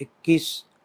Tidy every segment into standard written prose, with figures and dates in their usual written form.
21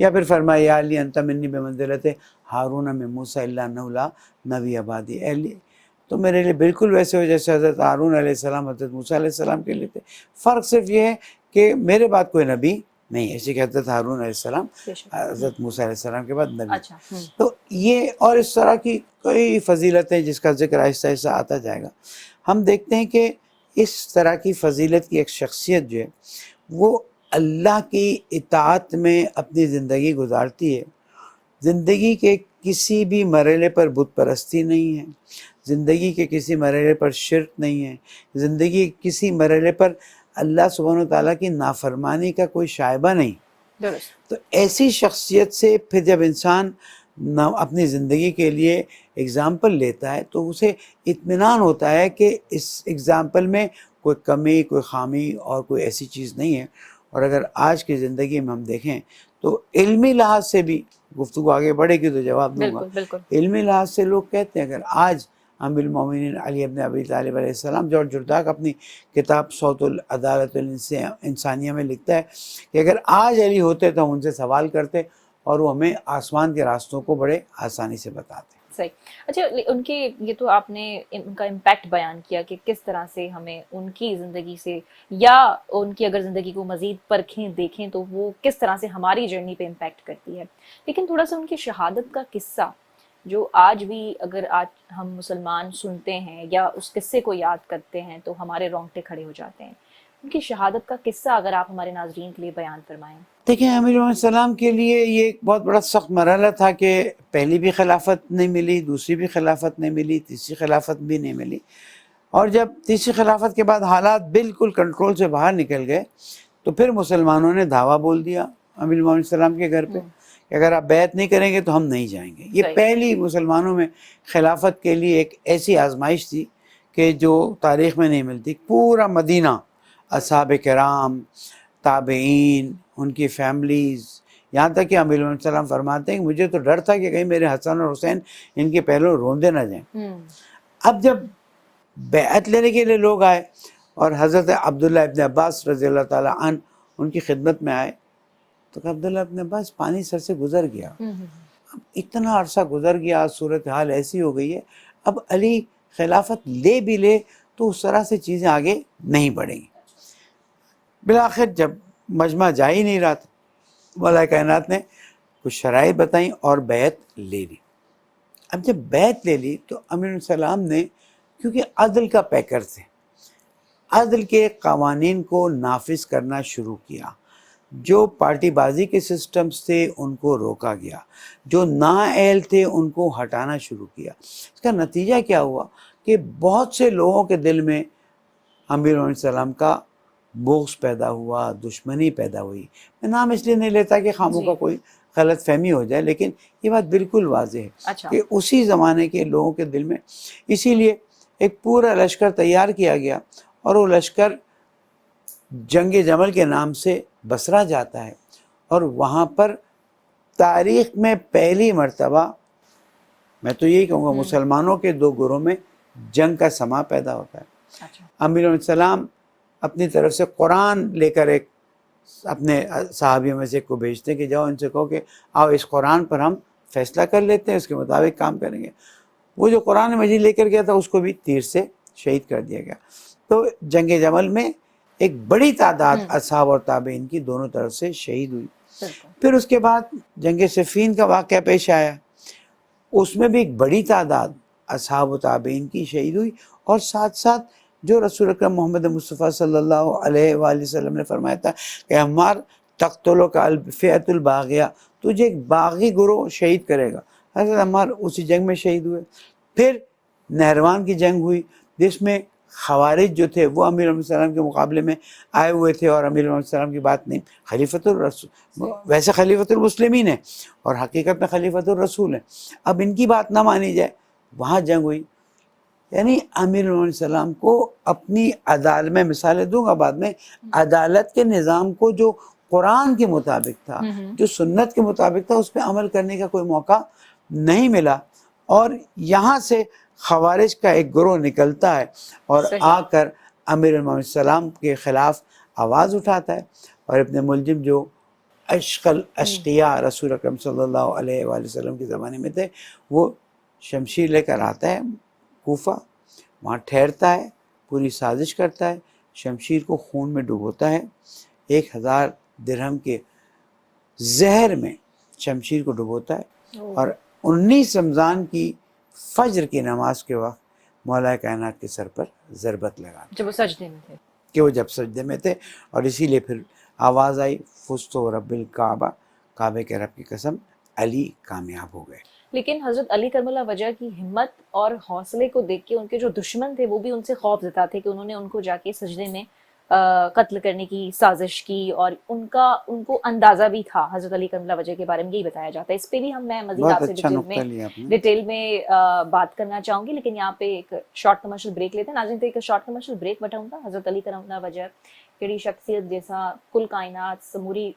یا پھر فرمایا یا علی انت منی بمنزلت ہارون من موسیٰ الا انہ لا نبی بعدی، اے علی تو میرے لیے بالکل ویسے ہو جیسے حضرت ہارون علیہ السلام حضرت موسیٰ علیہ السلام کے لیے تھے، فرق صرف یہ ہے کہ میرے بعد کوئی نبی نہیں ہے، اسی کہ حضرت ہارون علیہ السلام بے شک۔ حضرت موسیٰ علیہ السلام کے بعد نبی۔ اچھا تو یہ اور اس طرح کی کئی فضیلتیں جس کا ذکر آہستہ آہستہ آتا جائے گا۔ ہم دیکھتے ہیں کہ اس طرح کی فضیلت کی ایک شخصیت جو ہے وہ اللہ کی اطاعت میں اپنی زندگی گزارتی ہے، زندگی کے کسی بھی مرحلے پر بت پرستی نہیں ہے، زندگی کے کسی مرحلے پر شرک نہیں ہے، زندگی کے کسی مرحلے پر اللہ سبحانہ و تعالیٰ کی نافرمانی کا کوئی شائبہ نہیں۔ درست۔ تو ایسی شخصیت سے پھر جب انسان اپنی زندگی کے لیے اگزامپل لیتا ہے تو اسے اطمینان ہوتا ہے کہ اس اگزامپل میں کوئی کمی، کوئی خامی اور کوئی ایسی چیز نہیں ہے۔ اور اگر آج کی زندگی میں ہم دیکھیں تو علمی لحاظ سے بھی گفتگو آگے بڑھے گی تو جواب دوں گا، بالکل بالکل۔ علمی لحاظ سے لوگ کہتے ہیں اگر آج امیر المومنین علی ابن ابی طالب علیہ السلام، جارج جرداق اپنی کتاب صوت العدالت الانسانیہ میں لکھتا ہے کہ اگر آج علی ہوتے تو ہم ان سے سوال کرتے اور وہ ہمیں آسمان کے راستوں کو بڑے آسانی سے بتاتے۔ صحیح۔ اچھا ان کے یہ تو آپ نے ان کا امپیکٹ بیان کیا کہ کس طرح سے ہمیں ان کی زندگی سے یا ان کی اگر زندگی کو مزید پرکھیں دیکھیں تو وہ کس طرح سے ہماری جرنی پہ امپیکٹ کرتی ہے، لیکن تھوڑا سا ان کی شہادت کا قصہ جو آج بھی اگر آج ہم مسلمان سنتے ہیں یا اس قصے کو یاد کرتے ہیں تو ہمارے رونگٹے کھڑے ہو جاتے ہیں، ان کی شہادت کا قصہ اگر آپ ہمارے ناظرین کے لیے بیان فرمائیں۔ دیکھیں امیر علیہ السلام کے لیے یہ ایک بہت بڑا سخت مرحلہ تھا کہ پہلی بھی خلافت نہیں ملی، دوسری بھی خلافت نہیں ملی، تیسری خلافت بھی نہیں ملی، اور جب تیسری خلافت کے بعد حالات بالکل کنٹرول سے باہر نکل گئے تو پھر مسلمانوں نے دھاوا بول دیا امیر علیہ السلام کے گھر پہ کہ اگر آپ بیعت نہیں کریں گے تو ہم نہیں جائیں گے۔ یہ صحیح۔ پہلی مسلمانوں میں خلافت کے لیے ایک ایسی آزمائش تھی کہ جو تاریخ میں نہیں ملتی۔ پورا مدینہ، اصحاب کرام، تابعین، ان کی فیملیز، یہاں تک کہ امیر علیہ السلام فرماتے ہیں کہ مجھے تو ڈر تھا کہ کہیں میرے حسن اور حسین ان کے پہلو روندے نہ جائیں۔ اب جب بیعت لینے کے لیے لوگ آئے اور حضرت عبداللہ ابن عباس رضی اللہ تعالیٰ عنہ ان کی خدمت میں آئے تو کہا عبداللہ ابن عباس پانی سر سے گزر گیا، اب اتنا عرصہ گزر گیا، صورتحال ایسی ہو گئی ہے، اب علی خلافت لے بھی لے تو اس طرح سے چیزیں آگے نہیں بڑھیں گی۔ بالآخر جب مجمع جا ہی نہیں رہا تھا، مولا کائنات نے کچھ شرائط بتائیں اور بیعت لے لی۔ اب جب بیعت لے لی تو امیر السلام نے، کیونکہ عدل کا پیکر تھے، عدل کے قوانین کو نافذ کرنا شروع کیا، جو پارٹی بازی کے سسٹمز تھے ان کو روکا گیا، جو نااہل تھے ان کو ہٹانا شروع کیا۔ اس کا نتیجہ کیا ہوا کہ بہت سے لوگوں کے دل میں امیر علیہ السلام کا بغض پیدا ہوا، دشمنی پیدا ہوئی۔ میں نام اس لیے نہیں لیتا کہ خاموں کا کوئی غلط فہمی ہو جائے، لیکن یہ بات بالکل واضح ہے کہ اسی زمانے کے لوگوں کے دل میں، اسی لیے ایک پورا لشکر تیار کیا گیا اور وہ لشکر جنگ جمل کے نام سے بصرہ جاتا ہے، اور وہاں پر تاریخ میں پہلی مرتبہ میں تو یہی کہوں گا مسلمانوں کے دو گروہ میں جنگ کا سما پیدا ہوتا ہے۔ امیر علیہ السلام اپنی طرف سے قرآن لے کر ایک اپنے صحابیوں میں سے ایک کو بھیجتے ہیں کہ جاؤ ان سے کہو کہ آؤ اس قرآن پر ہم فیصلہ کر لیتے ہیں، اس کے مطابق کام کریں گے۔ وہ جو قرآن مجید لے کر گیا تھا اس کو بھی تیر سے شہید کر دیا گیا۔ تو جنگ جمل میں ایک بڑی تعداد اصحاب اور تابعین کی دونوں طرف سے شہید ہوئی۔ پھر اس کے بعد جنگ صفین کا واقعہ پیش آیا، اس میں بھی ایک بڑی تعداد اصحاب و تابعین کی شہید ہوئی، اور ساتھ ساتھ جو رسول اکرم محمد مصطفیٰ صلی اللہ علیہ وآلہ وسلم نے فرمایا تھا کہ عمار تقتلک الفئۃ الباغیہ، تجھے ایک باغی گروہ شہید کرے گا۔ حضرت عمار اسی جنگ میں شہید ہوئے۔ پھر نہروان کی جنگ ہوئی جس میں خوارج جو تھے وہ امیر علیہ السلام کے مقابلے میں آئے ہوئے تھے، اور امیر علیہ السلام کی بات نہیں، خلیفۃ الرسول، ویسے خلیفۃ المسلمین ہیں اور حقیقت میں خلیفۃ الرسول ہیں، اب ان کی بات نہ مانی جائے، وہاں جنگ ہوئی۔ یعنی امیر علیہ السلام کو اپنی عدالت میں مثالیں دوں گا بعد میں، عدالت کے نظام کو جو قرآن کے مطابق تھا، جو سنت کے مطابق تھا، اس پہ عمل کرنے کا کوئی موقع نہیں ملا، اور یہاں سے خوارج کا ایک گروہ نکلتا ہے اور آ کر امیر علیہ السلام کے خلاف آواز اٹھاتا ہے، اور ابن ملجم جو اشقل اشقیا رسول اکرم صلی اللہ علیہ وآلہ وسلم کے زمانے میں تھے. وہ شمشیر لے کر آتا ہے کوفہ، وہاں ٹھہرتا ہے، پوری سازش کرتا ہے، شمشیر کو خون میں ڈبوتا ہے، 1000 درہم کے زہر میں شمشیر کو ڈبوتا ہے، اور 19 رمضان کی فجر کی نماز کے وقت مولا کائنات کے سر پر ضربت لگا جب وہ سجدے میں تھے. کہ وہ جب سجدے میں تھے، اور اسی لیے پھر آواز آئی فزت رب الکعبہ، کعبے کے رب کی قسم، علی کامیاب ہو گئے. لیکن حضرت علی کرم اللہ وجہ کی ہمت اور حوصلے کو دیکھ کے ان کے جو دشمن تھے وہ بھی ان سے خوف زدہ تھے کہ انہوں نے ان کو جا کے سجدے میں قتل کرنے کی سازش کی، اور ان کو اندازہ بھی تھا حضرت علی کرم اللہ وجہ کے بارے میں. یہی بتایا جاتا ہے. اس پہ بھی میں مزید آپ بہت سے اچھا نقطہ لیا آپ نے. ڈیٹیل میں بات کرنا چاہوں گی، لیکن یہاں پہ ایک شارٹ کمرشل بریک لیتے ہیں. ناظرین تو ایک شارٹ کمرشل بریک وٹھاؤں گا. حضرت علی کرم اللہ وجہ کہڑی شخصیت جیسا کل کائنات سموری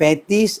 35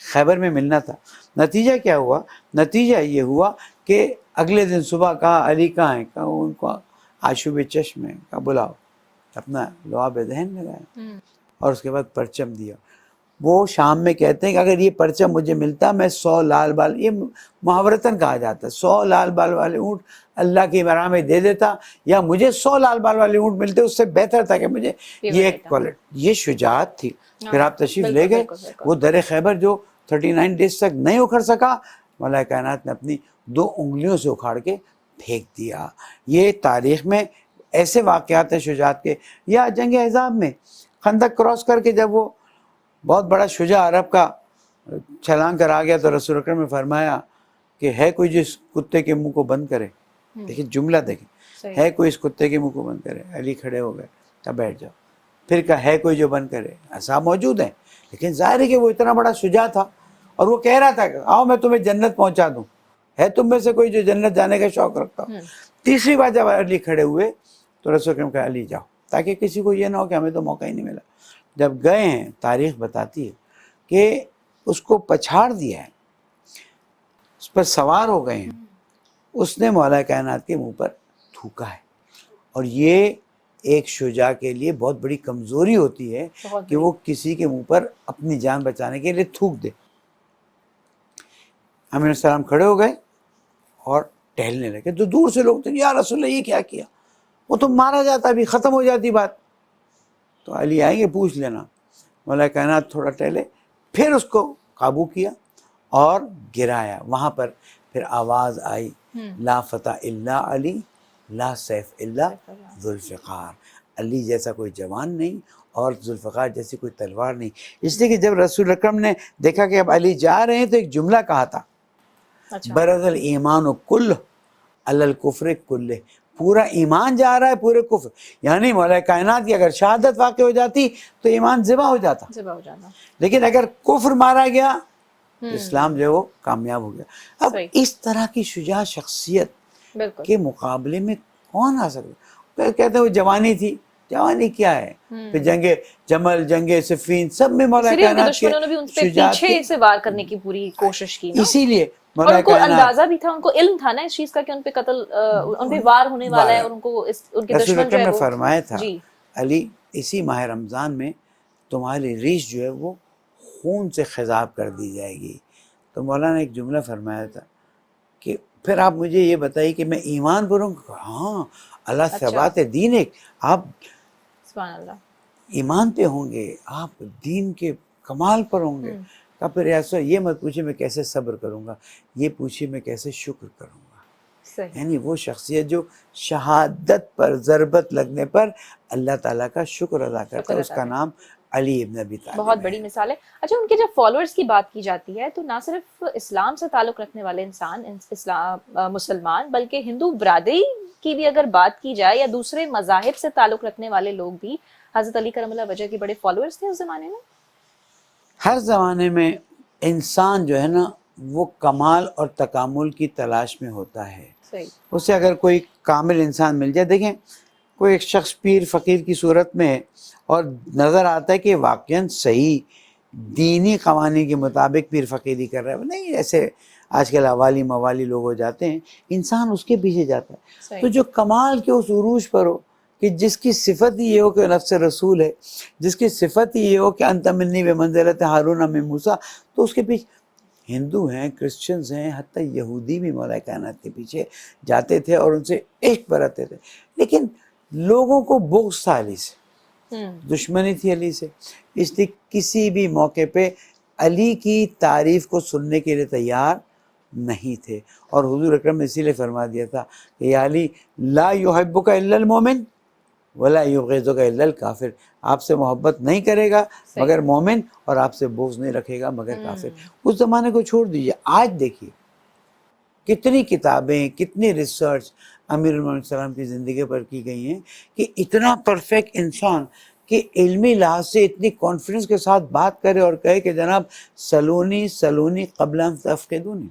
خیبر میں ملنا تھا. نتیجہ کیا ہوا؟ نتیجہ یہ ہوا کہ اگلے دن صبح کہا علی کہاں ہیں؟ کہا ان کو آشوب چشم ہے. کہا بلاؤ. اپنا لعاب دہن لگایا اور اس کے بعد پرچم دیا. وہ شام میں کہتے ہیں کہ اگر یہ پرچم مجھے ملتا میں 100 لال بال، یہ محاورتاً کہا جاتا ہے، 100 لال بال والے اونٹ اللہ کی راہ میں دے دیتا، یا مجھے 100 لال بال والے اونٹ ملتے، اس سے بہتر تھا کہ مجھے یہ ایک کوالٹی. یہ شجاعت تھی. پھر آپ تشریف لے گئے. وہ در خیبر جو 39 ڈیز تک نہیں اکھڑ سکا، مولا کائنات نے اپنی 2 انگلیوں سے اکھاڑ کے پھینک دیا. یہ تاریخ میں ایسے واقعات ہیں شجاعت کے. یا جنگ احزاب میں خندق کراس کر کے جب وہ بہت بڑا شجاع عرب کا چھلانگ کر آ گیا تو رسول اکرم نے فرمایا کہ ہے کوئی جو اس کتے کے منہ کو بند کرے. دیکھیں جملہ دیکھیں، ہے کوئی اس کتے کے منہ کو بند کرے. علی کھڑے ہو گئے، کہا بیٹھ جاؤ. پھر کہا ہے کوئی جو بند کرے. اصحاب موجود ہیں، لیکن ظاہر ہے کہ وہ اتنا بڑا شجاع تھا اور وہ کہہ رہا تھا کہ آؤ میں تمہیں جنت پہنچا دوں. ہے تم میں سے کوئی جو جنت جانے کا شوق رکھتا ہو؟ تیسری بار جب علی کھڑے ہوئے تو رسول اکرم کہا علی جاؤ، تاکہ کسی کو یہ نہ ہو کہ ہمیں تو موقع ہی نہیں ملا. جب گئے ہیں تاریخ بتاتی ہے کہ اس کو پچھاڑ دیا ہے، اس پر سوار ہو گئے ہیں. اس نے مولا کائنات کے منہ پر تھوکا ہے. اور یہ ایک شجاع کے لیے بہت بڑی کمزوری ہوتی ہے کہ وہ کسی کے منہ پر اپنی جان بچانے کے لیے تھوک دے. امین السلام کھڑے ہو گئے اور ٹہلنے لگے تو دور سے لوگ تھے، یا رسول اللہ یہ کیا کیا؟ وہ تو مارا جاتا، ابھی ختم ہو جاتی بات. تو علی آئیں گے پوچھ لینا. مولا کائنات تھوڑا ٹہلے، پھر اس کو قابو کیا اور گرایا. وہاں پر پھر آواز آئی لا فتح الا علی لا سیف الا ذوالفقار. علی جیسا کوئی جوان نہیں اور ذوالفقار جیسی کوئی تلوار نہیں. اس لیے کہ جب رسول اکرم نے دیکھا کہ اب علی جا رہے ہیں تو ایک جملہ کہا تھا، برز الایمان کل علی الکفر کلہ. پورا ایمان جا رہا ہے پورے کفر. یعنی مولا کائنات کی اگر شہادت واقع ہو جاتی تو ایمان ذبح ہو جاتا، لیکن اگر کفر مارا گیا تو اسلام جو ہے وہ کامیاب ہو گیا. اب اس طرح کی شجاع شخصیت کے مقابلے میں کون آ سکتا؟ کہتے ہیں وہ جوانی تھی. جوانی کیا ہے؟ پھر جنگ جمل، جنگ صفین، سب میں مولا کائنات کے شجاعت پیچھے سے وار کرنے کی پوری کوشش کی. اسی لیے اور ان کو اندازہ بھی تھا، ان کو علم تھا نا اس چیز کا کہ ان پہ قتل، ان پہ وار ہونے والا ہے، اور ان کو ان کے دشمن جو ہے وہ فرمایا تھا علی اسی ماہ رمضان میں تمہاری ریش جو ہے وہ خون سے خضاب کر دی جائے گی. تو مولانا نے ایک جملہ فرمایا تھا کہ پھر آپ مجھے یہ بتائیے کہ میں ایمان پر ہوں. ہاں اللہ ثبات دین ہے، آپ سبحان اللہ ایمان پہ ہوں گے، آپ دین کے کمال پر ہوں گے. کہ پھر ایسا یہ مت پوچھے میں کیسے صبر کروں گا، یہ پوچھے میں کیسے شکر کروں گا. یعنی وہ شخصیت جو شہادت پر ضربت لگنے پر اللہ تعالیٰ کا شکر ادا کرتا ہے، اس کا نام علی ابن ابی طالب. بہت بڑی مثال ہے. اچھا ان کے جب فالوورز کی بات کی جاتی ہے تو نہ صرف اسلام سے تعلق رکھنے والے انسان مسلمان، بلکہ ہندو برادری کی بھی اگر بات کی جائے یا دوسرے مذاہب سے تعلق رکھنے والے لوگ بھی حضرت علی کرم اللہ وجہ کے بڑے فالوورز تھے اس زمانے میں. ہر زمانے میں انسان جو ہے نا وہ کمال اور تکامل کی تلاش میں ہوتا ہے. اسے اگر کوئی کامل انسان مل جائے، دیکھیں کوئی ایک شخص پیر فقیر کی صورت میں ہے اور نظر آتا ہے کہ واقعاً صحیح دینی قوانین کے مطابق پیر فقیری کر رہا ہے، نہیں ایسے آج کل حوالی موالی لوگ ہو جاتے ہیں، انسان اس کے پیچھے جاتا ہے. تو جو کمال کے اس عروج پر ہو کہ جس کی صفت ہی یہ ہو کہ نفس رسول ہے، جس کی صفت ہی یہ ہو کہ انت منی بمنزلت ہارون من موسیٰ، تو اس کے پیچھے ہندو ہیں، کرسچنز ہیں، حتیٰ یہودی بھی مولا کائنات کے پیچھے جاتے تھے اور ان سے عشق برتتے تھے. لیکن لوگوں کو بغض تھا علی سے، دشمنی تھی علی سے، اس لیے کسی بھی موقع پہ علی کی تعریف کو سننے کے لیے تیار نہیں تھے. اور حضور اکرم نے اسی لیے فرما دیا تھا کہ یا علی لا یحبک الا المومن ولا یبغضک الا الکافر. آپ سے محبت نہیں کرے گا مگر مومن، اور آپ سے بغض نہیں رکھے گا مگر کافر. اس زمانے کو چھوڑ دیجئے، آج دیکھیے کتنی کتابیں، کتنی ریسرچ امیر المومنین السلام کی زندگی پر کی گئی ہیں کہ اتنا پرفیکٹ انسان کہ علمی لحاظ سے اتنی کانفیڈنس کے ساتھ بات کرے اور کہے کہ جناب سلونی قبل ان تفقدونی.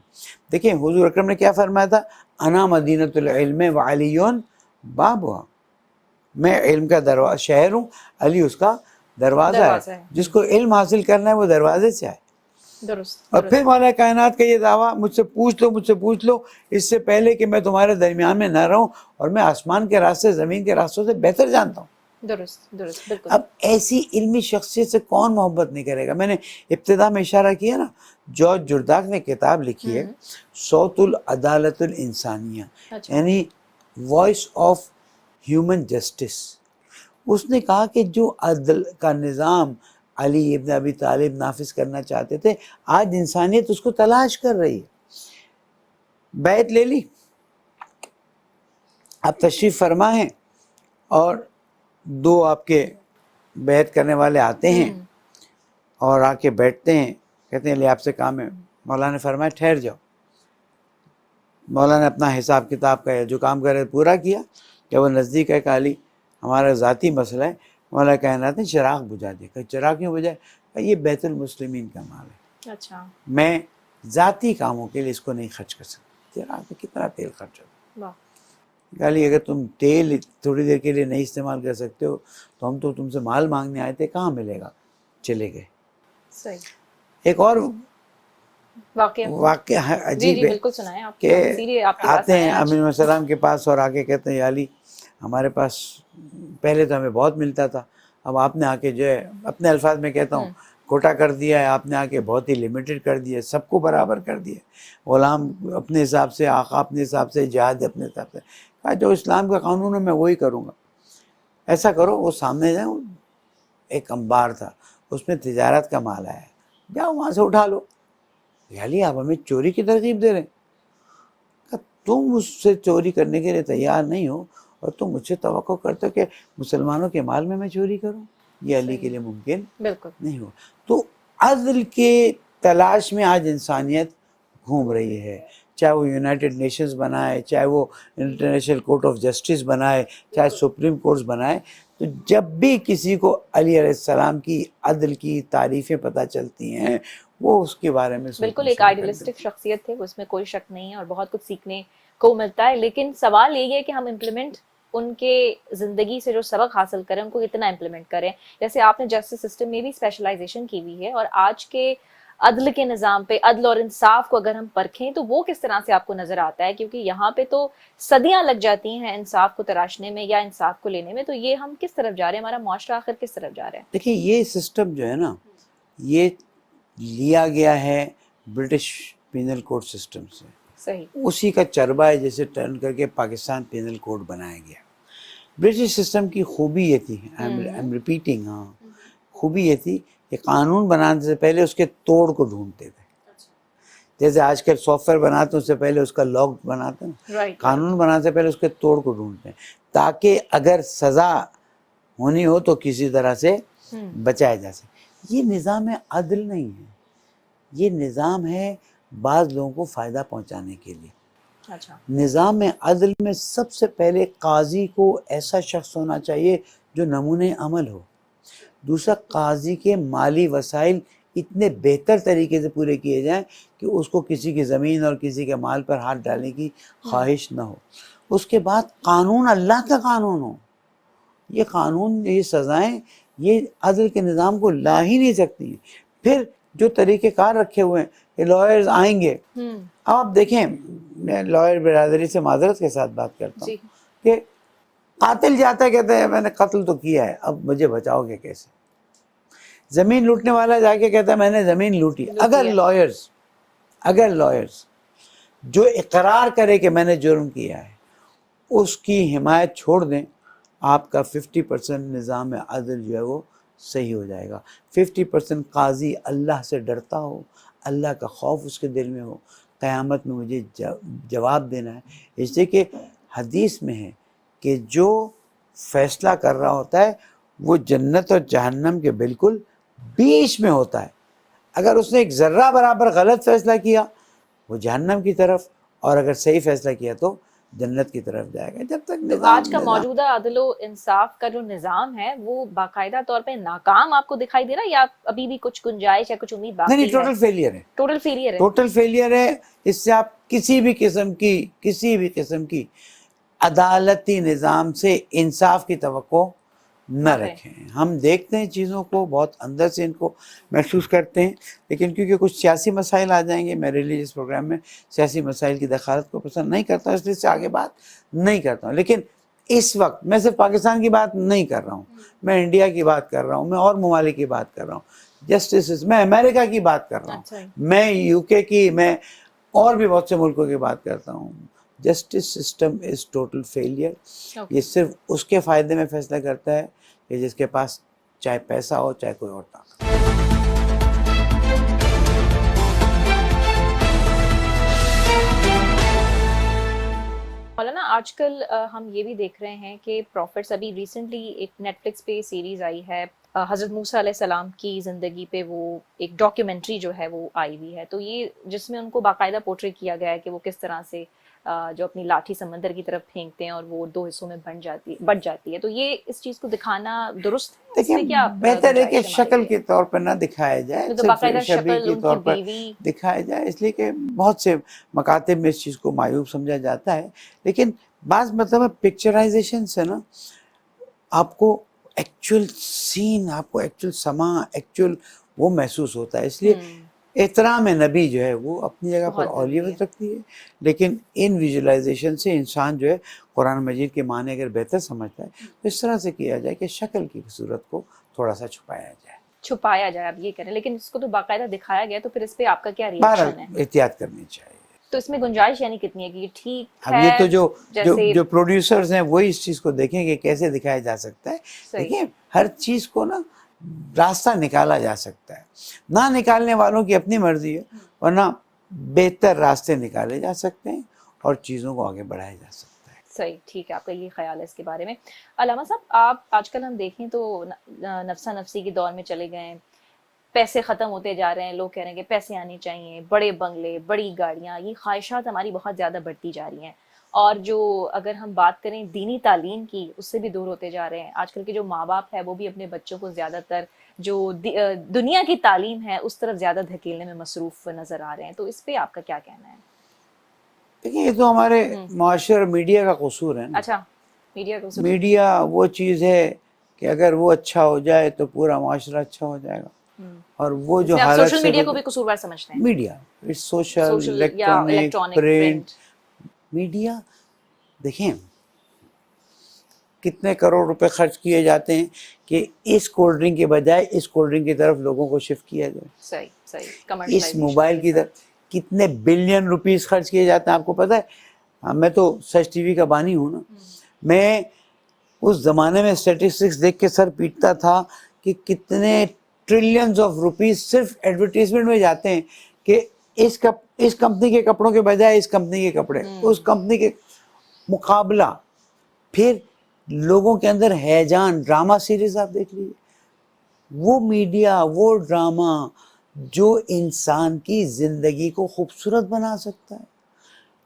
دیکھیں حضور اکرم نے کیا فرمایا تھا، انا مدینۃ العلم وعلی بابها. میں علم کا شہر ہوں، علی اس کا دروازہ ہے. جس کو علم حاصل کرنا ہے وہ دروازے سے آئے. درست اور پھر مولا کائنات کا یہ دعویٰ مجھ سے پوچھ لو اس سے پہلے کہ میں تمہارے درمیان میں نہ رہوں، اور میں آسمان کے راستے زمین کے راستوں سے بہتر جانتا ہوں۔ درست بالکل۔ اب ایسی علمی شخصیت سے کون محبت نہیں کرے گا؟ میں نے ابتدا میں اشارہ کیا نا، جارج جرداق نے کتاب لکھی ہے صوت العدالت الانسانیہ، یعنی وائس آف ہیومن جسٹس۔ اس نے کہا کہ جو عدل کا نظام علی ابن ابی طالب نافذ کرنا چاہتے تھے، آج انسانیت اس کو تلاش کر رہی ہے۔ بیعت لے لی، اب تشریف فرما ہے، اور دو آپ کے بیعت کرنے والے آتے ہیں اور آ کے بیٹھتے ہیں، کہتے ہیں لے آپ سے کام ہے۔ مولانا نے فرمایا ٹھہر جاؤ۔ مولانا نے اپنا حساب کتاب کا جو کام کرے پورا کیا، جب وہ نزدیک ہے کہ علی ہمارا ذاتی مسئلہ ہے، مولا کائنات نے چراغ بجھا دیا۔ کہ چراغ کیوں بجھائے؟ کہ یہ بیت المسلمین کا مال ہے، اچھا، میں ذاتی کاموں کے لیے اس کو نہیں خرچ کر سکتا۔ چراغ میں کتنا تیل خرچ ہوتا ہے؟ علی اگر تم تیل تھوڑی دیر کے لیے نہیں استعمال کر سکتے ہو تو ہم تو تم سے مال مانگنے آئے تھے، کہاں ملے گا؟ چلے گئے۔ صحیح۔ ایک اور واقعہ عجیب ہے بالکل سنائیں آپ، کہ آتے ہیں امین السلام کے پاس اور آ کے کہتے ہیں علی ہمارے پاس پہلے تو ہمیں بہت ملتا تھا، اب آپ نے آ کے جو ہے، اپنے الفاظ میں کہتا ہوں، کوٹا کر دیا ہے، آپ نے آ کے بہت ہی لیمیٹڈ کر دیا ہے، سب کو برابر کر دیا، غلام اپنے حساب سے، آقا اپنے حساب سے، جہاد اپنے حساب سے۔ کہا جو اسلام کا قانون ہے میں وہی کروں گا۔ ایسا کرو، وہ سامنے جائیں، ایک انبار تھا، اس میں تجارت کا مال آیا ہے، جاؤ وہاں سے اٹھا لو۔ علی آپ ہمیں چوری کی ترغیب دے رہے ہیں؟ کہ تم مجھ سے چوری کرنے کے لیے تیار نہیں ہو اور تم مجھ سے توقع کرتے ہو کہ مسلمانوں کے مال میں چوری کروں، یہ علی کے لیے ممکن نہیں ہو۔ تو عدل کے تلاش میں آج انسانیت گھوم رہی ہے، چاہے وہ یونائٹڈ نیشنز بنائے، چاہے وہ انٹرنیشنل کورٹ آف جسٹس بنائے، چاہے سپریم کورٹس بنائے۔ تو جب بھی کسی کو علی علیہ السلام کی عدل کی تعریفیں پتہ چلتی ہیں، وہ اس کے بارے میں بالکل ایک آئیڈیلسٹک شخصیت تھے، اس میں کوئی شک نہیں ہے، اور بہت کچھ سیکھنے کو ملتا ہے۔ لیکن سوال یہ ہے کہ ہم امپلیمنٹ ان کے زندگی سے جو سبق حاصل کریں ان کو کتنا امپلیمنٹ کریں۔ جیسے آپ نے جسٹس سسٹم میں بھی اسپیشلائزیشن کی ہوئی ہے، اور آج کے عدل کے نظام پہ، عدل اور انصاف کو اگر ہم پرکھیں تو وہ کس طرح سے آپ کو نظر آتا ہے؟ کیونکہ یہاں پہ تو صدیاں لگ جاتی ہیں انصاف کو تراشنے میں یا انصاف کو لینے میں، تو یہ ہم کس طرف جا رہے ہیں؟ ہمارا معاشرہ آخر کس طرف جا رہا ہے؟ دیکھیں یہ سسٹم جو ہے نا، یہ لیا گیا ہے برٹش پینل کوڈ سسٹم سے، صحیح، اسی کا چربہ ہے جیسے ٹرن کر کے پاکستان پینل کوڈ بنایا گیا۔ برٹش سسٹم کی خوبی یہ تھی، I'm repeating، ہاں، خوبی یہ تھی کہ قانون بنانے سے پہلے اس کے توڑ کو ڈھونڈتے تھے۔ جیسے آج کل سافٹ ویئر بناتے ہیں، اس سے پہلے اس کا لاگ بناتے ہیں، قانون بنانے سے پہلے اس کے توڑ کو ڈھونڈتے ہیں، تاکہ اگر سزا ہونی ہو تو کسی طرح سے بچایا جا سکے۔ یہ نظام عدل نہیں ہے، یہ نظام ہے بعض لوگوں کو فائدہ پہنچانے کے لیے۔ نظام عدل میں سب سے پہلے قاضی کو ایسا شخص ہونا چاہیے جو نمونۂ عمل ہو۔ دوسرا، قاضی کے مالی وسائل اتنے بہتر طریقے سے پورے کیے جائیں کہ اس کو کسی کی زمین اور کسی کے مال پر ہاتھ ڈالنے کی خواہش نہ ہو۔ اس کے بعد قانون اللہ کا قانون ہو۔ یہ قانون، یہ سزائیں، یہ عدل کے نظام کو لا ہی نہیں سکتی ہیں۔ پھر جو طریقہ کار رکھے ہوئے ہیں کہ لائرز آئیں گے، اب آپ دیکھیں، میں لائر برادری سے معذرت کے ساتھ بات کرتا ہوں کہ قاتل جاتا ہے، کہتا ہے میں نے قتل تو کیا ہے، اب مجھے بچاؤ گے کیسے؟ زمین لوٹنے والا جا کے کہتا ہے میں نے زمین لوٹی۔ اگر لائرز جو اقرار کرے کہ میں نے جرم کیا ہے اس کی حمایت چھوڑ دیں، آپ کا 50% نظام عدل جو ہے وہ صحیح ہو جائے گا۔ 50% قاضی اللہ سے ڈرتا ہو، اللہ کا خوف اس کے دل میں ہو، قیامت میں مجھے جواب دینا ہے۔ اس لیے کہ حدیث میں ہے کہ جو فیصلہ کر رہا ہوتا ہے وہ جنت اور جہنم کے بالکل بیچ میں ہوتا ہے۔ اگر اس نے ایک ذرہ برابر غلط فیصلہ کیا وہ جہنم کی طرف، اور اگر صحیح فیصلہ کیا تو جنت کی طرف جائے گا۔ جب تک آج کا موجودہ عدل و انصاف کا جو نظام ہے وہ باقاعدہ طور پہ ناکام آپ کو دکھائی دے رہا ہے، یا ابھی بھی کچھ گنجائش یا کچھ امید باقی ہے؟ نہیں، ٹوٹل فیلئر ہے، ٹوٹل فیلئر ہے۔ اس سے آپ کسی بھی قسم کی عدالتی نظام سے انصاف کی توقع نہ رکھیں. ہم دیکھتے ہیں چیزوں کو بہت اندر سے ان کو محسوس کرتے ہیں، لیکن کیونکہ کچھ سیاسی مسائل آ جائیں گے، میں ریلیجیس پروگرام میں سیاسی مسائل کی دخالت کو پسند نہیں کرتا ہوں، اس لیے اس سے آگے بات نہیں کرتا ہوں. لیکن اس وقت میں صرف پاکستان کی بات نہیں کر رہا ہوں، میں انڈیا کی بات کر رہا ہوں، میں اور ممالک کی بات کر رہا ہوں، جسٹس، میں امریکہ کی بات کر رہا ہوں، میں یو کے کی، میں اور بھی بہت سے ملکوں کی بات کرتا ہوں. Justice system is total failure. یہ صرف اس کے فائدے میں فیصلہ کرتا ہے کہ جس کے پاس چاہے پیسہ ہو چاہے کوئی اور طاقت. مولانا آج کل ہم یہ بھی دیکھ رہے ہیں کہ پروفٹس، ابھی ریسنٹلی ایک نیٹ فلکس پہ سیریز آئی ہے حضرت موسیٰ علیہ السلام کی زندگی پہ، وہ ایک ڈاکیومنٹری جو ہے وہ آئی ہوئی ہے، تو یہ جس میں ان کو باقاعدہ پورٹری کیا گیا ہے کہ وہ کس طرح سے جو اپنی لاٹھی سمندر کی طرف پھینکتے ہیں اور وہ 2 حصوں میں بٹ جاتی ہے. تو یہ اس چیز کو دکھانا درست ہے؟ اس میں کیا بہتر ہے کہ شکل کے طور پر نہ دکھایا جائے، باقاعدہ صرف شبیہ شکل کے ان طور کی پر بیوی. دکھایا جائے، اس لیے کہ بہت سے مکاتب میں اس چیز کو معیوب سمجھا جاتا ہے. لیکن بعض مطلب پکچرائزیشن سے نا آپ کو ایکچوئل سین، آپ کو ایکچوئل سما، ایکچوئل وہ محسوس ہوتا ہے. اس لیے احترام نبی جو ہے وہ اپنی جگہ پر اولویت رکھتی ہے، لیکن ان ویژولائزیشن سے انسان جو ہے قرآن مجید کے معنی اگر بہتر سمجھتا ہے تو اس طرح سے کیا جائے کہ شکل کی صورت کو تھوڑا سا چھپایا جائے. آپ یہ کریں، لیکن اس کو تو باقاعدہ دکھایا گیا، تو پھر اس پہ آپ کا کیا بہرحال ریئیکشن ہے؟ احتیاط کرنی چاہیے. تو اس میں گنجائش یعنی کتنی ہے کہ یہ ٹھیک اب ہے؟ یہ تو جو پروڈیوسرز ہیں وہی اس چیز کو دیکھیں کہ کیسے دکھایا جا سکتا ہے. دیکھیں ہر چیز کو نا راستہ نکالا جا سکتا ہے، نہ نکالنے والوں کی اپنی مرضی ہے، ورنہ بہتر راستے نکالے جا سکتے ہیں اور چیزوں کو آگے بڑھایا جا سکتا ہے. صحیح، ٹھیک ہے، آپ کا یہ خیال ہے اس کے بارے میں. علامہ صاحب، آپ آج کل ہم دیکھیں تو نفسا نفسی کے دور میں چلے گئے ہیں، پیسے ختم ہوتے جا رہے ہیں، لوگ کہہ رہے ہیں کہ پیسے آنے چاہیے، بڑے بنگلے، بڑی گاڑیاں، یہ خواہشات ہماری بہت زیادہ بڑھتی جا رہی ہیں. اور جو اگر ہم بات کریں دینی تعلیم کی، اس سے بھی دور ہوتے جا رہے ہیں. آج کل کے جو ماں باپ ہے وہ بھی اپنے بچوں کو زیادہ تر جو دنیا کی تعلیم ہے اس طرف زیادہ دھکیلنے میں مصروف نظر آ رہے ہیں. تو اس پہ آپ کا کیا کہنا ہے؟ دیکھیں یہ تو ہمارے معاشرے میڈیا کا قصور ہے نا. اچھا، میڈیا وہ چیز ہے کہ اگر وہ اچھا ہو جائے تو پورا معاشرہ اچھا ہو جائے گا، اور وہ جو حالت سوشل میڈیا کو بھی قصوروار سمجھتے ہیں؟ Media social, electronic, print media. دیکھیں کتنے کروڑ روپے خرچ کیے جاتے ہیں کہ اس کولڈ ڈرنک کے بجائے اس کولڈ ڈرنک کی طرف لوگوں کو شفٹ کیا جائے. صحیح. اس موبائل کی طرف کتنے بلین روپیز خرچ کیے جاتے ہیں. آپ کو پتہ ہے، میں تو سچ ٹی وی کا بانی ہوں نا، میں اس زمانے میں اسٹیٹسٹکس دیکھ کے سر پیٹتا تھا کہ کتنے ٹریلینز آف روپیز صرف ایڈورٹیزمنٹ میں جاتے ہیں کہ اس کمپنی کے کپڑوں کے بجائے اس کمپنی کے کپڑے، اس کمپنی کے مقابلہ. پھر لوگوں کے اندر ہیجان، ڈرامہ سیریز آپ دیکھ لیجیے، وہ میڈیا، وہ ڈرامہ جو انسان کی زندگی کو خوبصورت بنا سکتا ہے.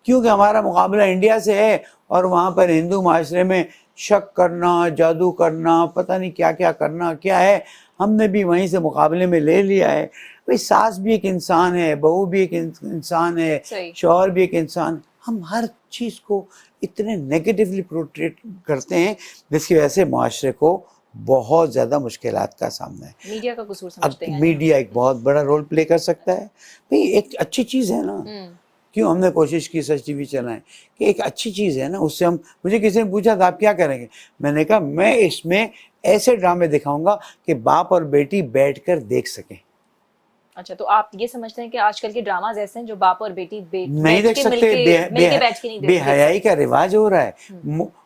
کیونکہ ہمارا مقابلہ انڈیا سے ہے اور وہاں پر ہندو معاشرے میں شک کرنا، جادو کرنا، پتہ نہیں کیا کیا کرنا کیا ہے، ہم نے بھی وہیں سے مقابلے میں لے لیا ہے. بھئی ساس بھی ایک انسان ہے، بہو بھی ایک انسان ہے، شوہر بھی ایک انسان. ہم ہر چیز کو اتنے نیگیٹیولی پورٹریٹ کرتے ہیں جس کی وجہ سے معاشرے کو بہت زیادہ مشکلات کا سامنا ہے. میڈیا کا قصور سمجھتے ہیں؟ میڈیا ایک بہت بڑا رول پلے کر سکتا ہے. بھئی ایک اچھی چیز ہے نا، کیوں ہم نے کوشش کی سچ ٹی وی چلائیں کہ ایک اچھی چیز ہے نا، اس سے مجھے کسی نے پوچھا تھا آپ کیا کریں گے، میں نے کہا میں اس میں ایسے ڈرامے دکھاؤں گا کہ باپ اور بیٹی بیٹھ کر دیکھ سکیں. اچھا، تو آپ یہ سمجھتے ہیں کہ آج کل کے ڈراماز ایسے ہیں جو باپ اور بیٹی نہیں دیکھ سکتے، بے حیائی کا رواج ہو رہا ہے.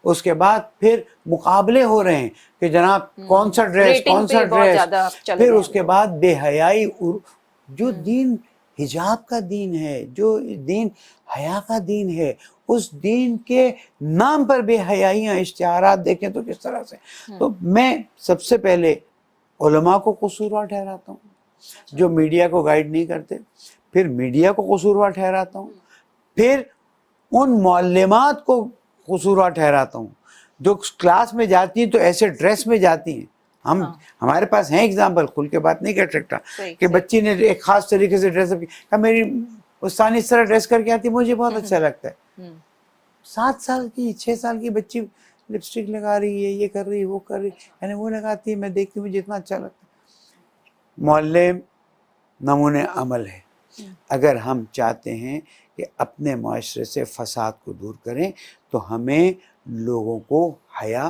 اس کے بعد پھر مقابلے ہو رہے ہیں کہ جناب کون سا ڈریس، پھر اس کے بعد بے حیائی. جو دین حجاب کا دین ہے، جو دین حیا کا دین ہے، اس دین کے نام پر بے حیائیاں، اشتہارات دیکھیں تو کس طرح سے. تو میں سب سے پہلے علماء کو قصوروار ٹھہراتا ہوں جو میڈیا کو گائیڈ نہیں کرتے، پھر میڈیا کو قصوروار ٹھہراتا ہوں، پھر ان معلمات کو قصوروار ٹھہراتا ہوں جو کلاس میں جاتی ہیں تو ایسے ڈریس میں جاتی ہیں. ہمارے پاس ہیں ایگزامپل، کھل کے بات نہیں کر سکتا کہ بچی نے ایک خاص طریقے سے ڈریس اپ کی، میری استانی اس طرح ڈریس کر کے آتی، مجھے بہت اچھا لگتا ہے. 7 سال کی 6 سال کی بچی لپسٹک لگا رہی ہے, یہ کر رہی ہے, وہ کر رہی ہے, یعنی وہ لگاتی ہے, میں دیکھتی ہوں مجھے اتنا اچھا لگتا ہے. محلے نمونِ عمل ہے. اگر ہم چاہتے ہیں کہ اپنے معاشرے سے فساد کو دور کریں تو ہمیں لوگوں کو حیا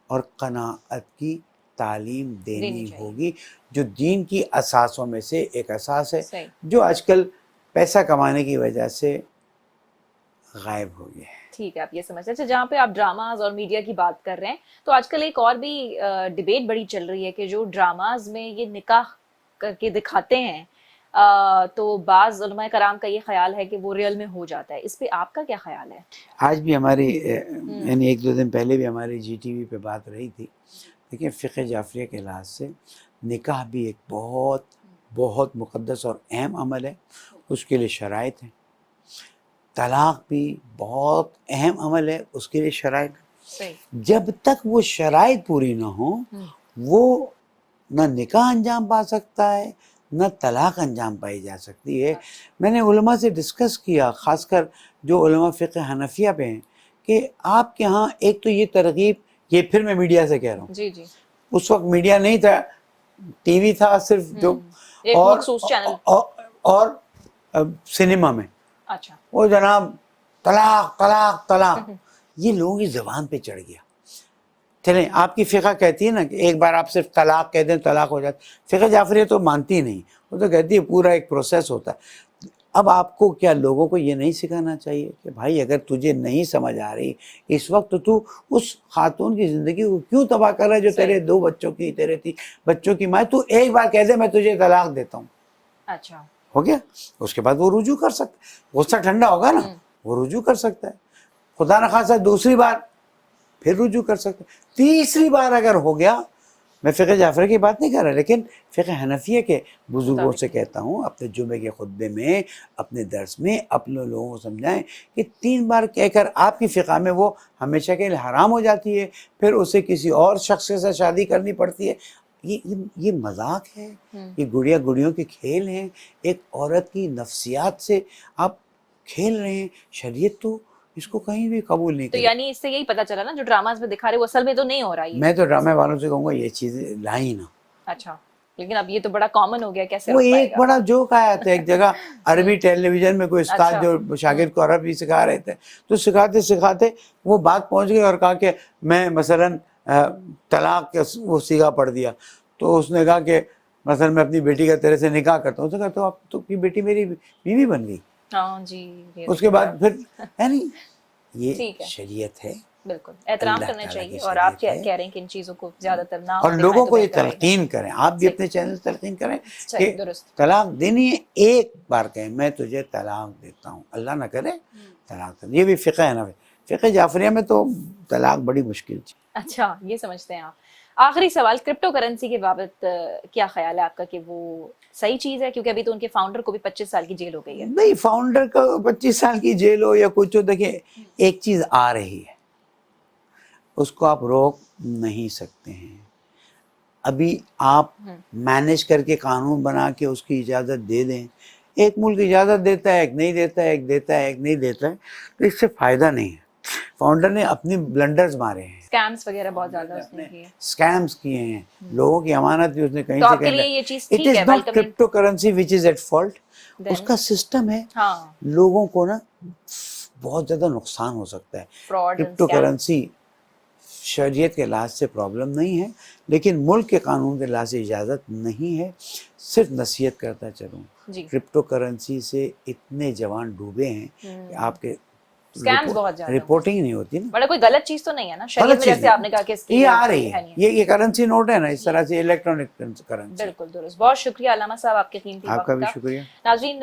اور قناعت کی تعلیم دینی ہوگی, جو دین کی اساسوں میں سے ایک اساس ہے, صحیح. جو آج کل پیسہ کمانے کی وجہ سے غائب ہو گیا ہے. ٹھیک ہے, آپ یہ سمجھتے ہیں. اچھا, جہاں پہ آپ ڈراماز اور میڈیا کی بات کر رہے ہیں تو آج کل ایک اور بھی ڈبیٹ بڑی چل رہی ہے کہ جو ڈراماز میں یہ نکاح کر کے دکھاتے ہیں تو بعض علماء کرام کا یہ خیال ہے کہ وہ ریئل میں ہو جاتا ہے. اس پہ آپ کا کیا خیال ہے؟ آج بھی ہماری یعنی 1-2 دن پہلے بھی ہماری جی ٹی وی پہ بات رہی تھی. لیکن فقہ جعفریہ کے لحاظ سے نکاح بھی ایک بہت بہت مقدس اور اہم عمل ہے, اس کے لیے شرائط ہیں. طلاق بھی بہت اہم عمل ہے, اس کے لیے شرائط ہیں. صحیح. جب تک وہ شرائط پوری نہ ہوں وہ نہ نکاح انجام پا سکتا ہے نہ طلاق انجام پائی جا سکتی ہے. میں نے علماء سے ڈسکس کیا, خاص کر جو علماء فقہ حنفیہ پہ ہیں, کہ آپ کے ہاں ایک تو یہ ترغیب, یہ پھر میں میڈیا سے کہہ رہا ہوں, جی جی, اس وقت میڈیا نہیں تھا, ٹی وی تھا صرف جو, ایک اور مخصوص چینل. اور سنیما میں اچھا, وہ جناب طلاق طلاق طلاق, یہ لوگوں کی زبان پہ چڑھ گیا. چلیں, آپ کی فقہ کہتی ہے نا کہ ایک بار آپ صرف طلاق کہہ دیں طلاق ہو جاتی. فقہ جعفریہ تو مانتی نہیں, وہ تو کہتی ہے پورا ایک پروسیس ہوتا ہے. اب آپ کو کیا لوگوں کو یہ نہیں سکھانا چاہیے کہ بھائی اگر تجھے نہیں سمجھ آ رہی اس وقت تو اس خاتون کی زندگی کو کیوں تباہ کر رہا ہے جو تیرے 2 بچوں کی, تیرے 3 بچوں کی ماں, تو ایک بار کہہ دے میں تجھے طلاق دیتا ہوں. اچھا, ہو گیا. اس کے بعد وہ رجوع کر سکتا ہے, غصہ ٹھنڈا ہوگا نا, وہ رجوع کر سکتا ہے. خدا نخواستہ دوسری بار پھر رجوع کر سکتا ہے. تیسری بار اگر ہو گیا, میں فقہ جعفریہ کی بات نہیں کر رہا, لیکن فقہ حنفیہ کے بزرگوں سے کہتا ہوں, اپنے جمعے کے خطبے میں, اپنے درس میں اپنے لوگوں کو سمجھائیں کہ 3 بار کہہ کر آپ کی فقہ میں وہ ہمیشہ کے لیے حرام ہو جاتی ہے, پھر اسے کسی اور شخص کے ساتھ شادی کرنی پڑتی ہے. یہ مذاق ہے, یہ گڑیوں کے کھیل ہیں. ایک عورت کی نفسیات سے آپ کھیل رہے ہیں. شریعت تو اس کو کہیں بھی قبول نہیں تو کرے. یعنی اس سے یہی پتا چلا نا جو ڈراماز میں دکھا رہے وہ اصل میں تو نہیں ہو رہا ہے. میں تو ڈرامے والوں سے کہوں گا یہ چیزیں لائیں نا. اچھا, لیکن اب یہ تو بڑا کامن ہو گیا, کیسے وہ روک پائے ایک گا؟ بڑا جوک آیا تھا ایک جگہ عربی ٹیلی ویژن میں, کوئی استاد جو شاگرد کو عربی سکھا رہے تھے, تو سکھاتے سکھاتے وہ بات پہنچ گئی اور کہا کہ میں مثلاً طلاق کا وہ صیغہ پڑھ دیا. تو اس نے کہا کہ مثلا میں اپنی بیٹی کا تیرے سے نکاح کرتا ہوں. تو کہا تو اب تو کی بیٹی میری بیوی بن گئی. ہاں جی, اس کے بعد پھر یعنی یہ شریعت ہے, بالکل احترام کرنا چاہیے. اور آپ کہہ رہے ہیں کہ ان چیزوں کو زیادہ تر نہ اور لوگوں کو یہ تلقین کریں, آپ بھی اپنے چینل تلقین کریں کہ طلاق دینی ہے, ایک بار کہیں میں تجھے طلاق دیتا ہوں, اللہ نہ کرے طلاق. یہ بھی فقہ ہے نا, فقہ جعفریہ میں تو طلاق بڑی مشکل چیز. اچھا, یہ سمجھتے ہیں آپ. آخری سوال, کرپٹو کرنسی کے بابت کیا خیال ہے آپ کا کہ وہ صحیح چیز ہے؟ کیونکہ ابھی تو ان کے فاؤنڈر کو بھی 25 سال کی جیل ہو گئی ہے. نہیں, فاؤنڈر کو 25 سال کی جیل ہو یا کچھ ہو, دیکھیں ایک چیز آ رہی ہے, اس کو آپ روک نہیں سکتے ہیں. ابھی آپ مینیج کر کے قانون بنا کے اس کی اجازت دے دیں. ایک ملک اجازت دیتا ہے, ایک نہیں دیتا ہے, ایک دیتا ہے, ایک نہیں دیتا ہے, تو اس سے فائدہ نہیں ہے. فاؤنڈر نے اپنی بلنڈرز مارے ہیں, اسکیمز وغیرہ بہت زیادہ اس نے کیے, اسکیمز کیے ہیں, لوگوں کی امانت بھی اس نے کہیں تو سے آپ کے لیے یہ چیز اٹ ٹھیک از ہے, not cryptocurrency which is at fault. اس کا سسٹم ہے, ہاں, لوگوں کو نا بہت زیادہ نقصان ہو سکتا ہے. کرپٹو کرنسی شریعت کے لحاظ سے پرابلم نہیں ہے, لیکن ملک کے قانون کے لحاظ سے اجازت نہیں ہے. صرف نصیحت کرتا چلوں, کرپٹو کرنسی سے اتنے جوان ڈوبے ہیں کہ آپ کے رپورٹنگ نہیں ہوتی نا. بڑا کوئی غلط چیز تو نہیں ہے نا شریعت میں, جیسے آپ نے کہا کہ یہ آ رہی ہے, یہ کرنسی نوٹ ہے نا, اس طرح سے الیکٹرانک کرنسی. بالکل درست. بہت شکریہ علامہ صاحب آپ کے قیمتی وقت کا. آپ کا بھی شکریہ. ناظرین,